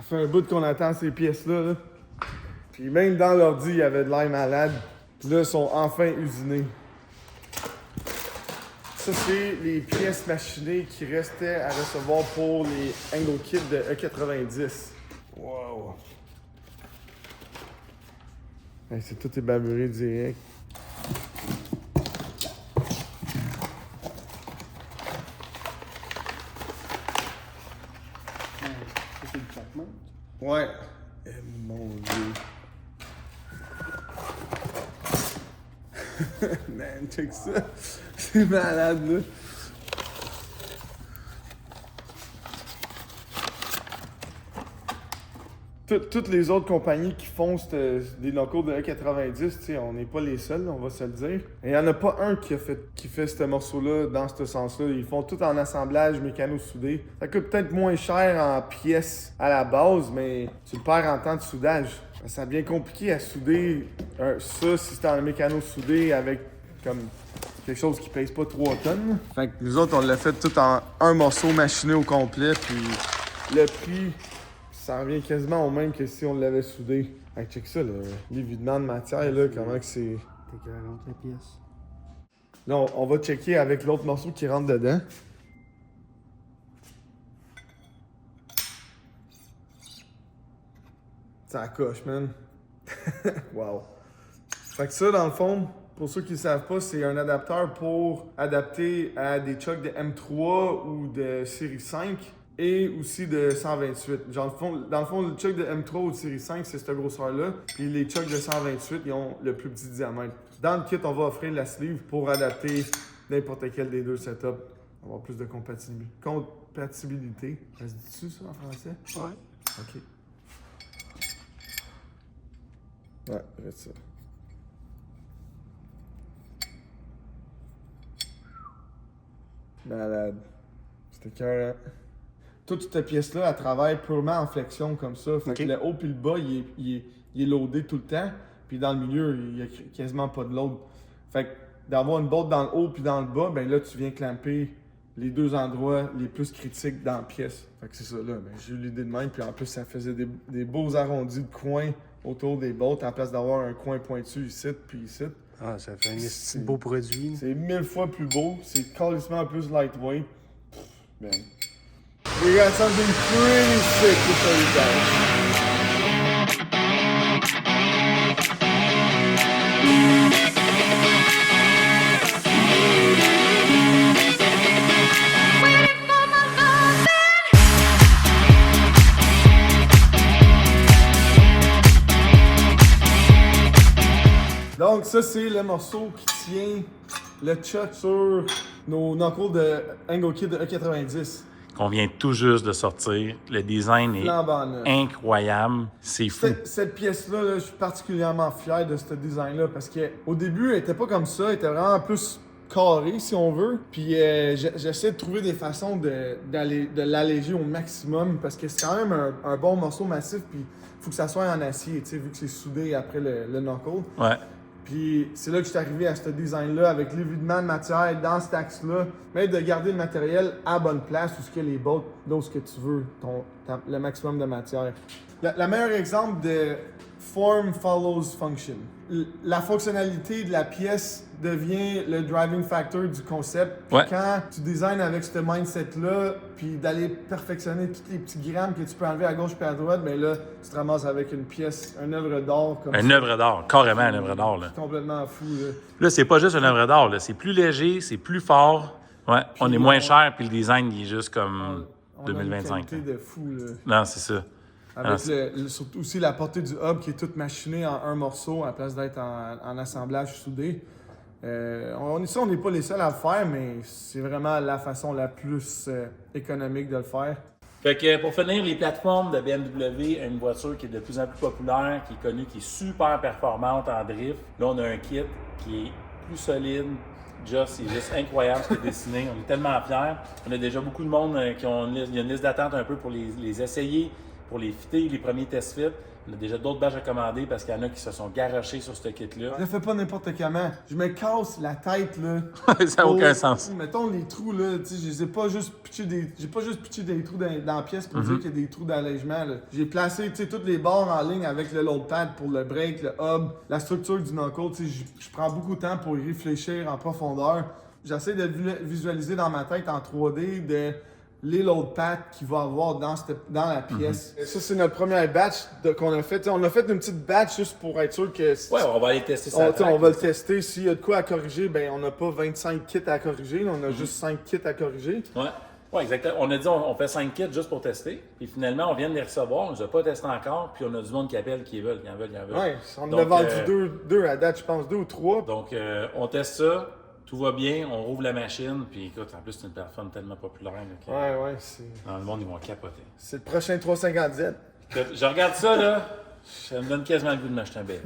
Ça fait un bout qu'on attend ces pièces-là. Là. Puis même dans l'ordi, il y avait de l'air malade. Puis là, ils sont enfin usinés. Ça, c'est les pièces machinées qui restaient à recevoir pour les Angle Kit de E90. Wow! Hey, c'est tout ébaburé direct. C'est le traitement. Ouais. Eh, mon Dieu. Man, check ça. C'est malade, là. Toutes les autres compagnies qui font des locaux de E90, on n'est pas les seuls, on va se le dire. Il n'y en a pas un qui fait ce morceau-là dans ce sens-là. Ils font tout en assemblage mécano-soudé. Ça coûte peut-être moins cher en pièces à la base, mais tu le perds en temps de soudage. Ça devient compliqué à souder ça si c'est en mécano-soudé avec comme quelque chose qui pèse pas 3 tonnes. Fait que nous autres, on l'a fait tout en un morceau machiné au complet, puis le prix... Ça revient quasiment au même que si on l'avait soudé. Hey, check ça, l'évidement de matière, là, comment que c'est... T'es carrément les pièces. Là, on va checker avec l'autre morceau qui rentre dedans. Ça coche, man. Wow. Fait que ça, dans le fond, pour ceux qui ne savent pas, c'est un adapteur pour adapter à des chucks de M3 ou de série 5. Et aussi de 128. Genre, dans le fond, le chuck de M3 ou de série 5, c'est cette grosseur-là. Puis les chucks de 128, ils ont le plus petit diamètre. Dans le kit, on va offrir la sleeve pour adapter n'importe quel des deux setups. On va avoir plus de compatibilité. Ça se dit-tu, ça, en français? Ouais. OK. Ouais, reste ça. Malade. C'était cœur, hein? Toute cette pièce-là, elle travaille purement en flexion comme ça. Fait que le haut puis le bas, il est loadé tout le temps. Puis dans le milieu, il n'y a quasiment pas de load. Fait que d'avoir une botte dans le haut puis dans le bas, ben là, tu viens clamper les deux endroits les plus critiques dans la pièce. Fait que c'est ça, là. Ben, j'ai eu l'idée de même. Puis en plus, ça faisait des beaux arrondis de coins autour des bottes en place d'avoir un coin pointu ici puis ici. Ah, ça fait un beau produit. C'est 1000 fois plus beau. C'est carrément plus lightweight. Ben... We got something pretty sick to show you guys. Donc ça c'est le morceau qui tient le chuck sur nos knuckles de Angle Kit de E90. Qu'on vient tout juste de sortir. Le design est incroyable. C'est fou. Cette pièce-là, là, je suis particulièrement fier de ce design-là parce qu'au début, elle était pas comme ça. Elle était vraiment plus carrée, si on veut. Puis j'essaie de trouver des façons de l'alléger au maximum parce que c'est quand même un bon morceau massif. Puis il faut que ça soit en acier, tu sais, vu que c'est soudé après le knuckle. Ouais. Puis c'est là que je suis arrivé à ce design-là avec l'évidement de matière dans cet axe-là, mais de garder le matériel à bonne place où ce que les bottes, là où ce que tu veux, le maximum de matière. Le meilleur exemple de form follows function. La fonctionnalité de la pièce devient le driving factor du concept. Puis quand tu designs avec ce mindset-là, puis d'aller perfectionner tous les petits grammes que tu peux enlever à gauche et à droite, ben là, tu te ramasses avec une pièce, une œuvre d'art comme ça. Une œuvre d'art, carrément une œuvre d'art. C'est complètement fou, là. Là, c'est pas juste une œuvre d'art, là. C'est plus léger, c'est plus fort. Ouais, puis on est moins cher, puis le design, il est juste comme 2025. On a une qualité de fou, là. Non, c'est ça. Avec surtout aussi la portée du hub qui est toute machinée en un morceau à la place d'être en assemblage soudé. On n'est pas les seuls à le faire, mais c'est vraiment la façon la plus économique de le faire. Fait que pour finir, les plateformes de BMW, une voiture qui est de plus en plus populaire, qui est connue, qui est super performante en drift. Là, on a un kit qui est plus solide. C'est juste incroyable ce qu'il a dessiné. On est tellement fiers. On a déjà beaucoup de monde qui ont il y a une liste d'attente un peu pour les essayer. pour les fitter, les premiers test fit. On a déjà d'autres badges à commander parce qu'il y en a qui se sont garochés sur ce kit-là. Je le fais pas n'importe comment. Je me casse la tête, là. Ça n'a aucun sens. Mettons les trous, là, tu sais, je les ai pas juste pitché des trous dans la pièce pour dire qu'il y a des trous d'allègement, là. J'ai placé, tu sais, toutes les barres en ligne avec le load pad pour le break, le hub, la structure du knuckle, tu sais, je prends beaucoup de temps pour y réfléchir en profondeur. J'essaie de visualiser dans ma tête en 3D les load pads qu'il va avoir dans la pièce. Ça, c'est notre premier batch qu'on a fait. T'sais, on a fait une petite batch juste pour être sûr que... Ouais, on va aller tester ça. On va le tester. S'il y a de quoi à corriger, ben on n'a pas 25 kits à corriger. On a juste 5 kits à corriger. Ouais, exactement. On a dit on fait 5 kits juste pour tester. Puis finalement, on vient de les recevoir. On ne les a pas testés encore. Puis on a du monde qui appelle, qui veulent, qui en veulent. Ouais, on en a vendu deux à date, je pense, 2 ou 3. Donc, on teste ça. Tout va bien, on rouvre la machine, puis écoute, en plus, c'est une plateforme tellement populaire. Là, ouais, c'est... Dans le monde, ils vont capoter. C'est le prochain 350Z. Écoute, je regarde ça, là, ça me donne quasiment le goût de m'acheter un BM.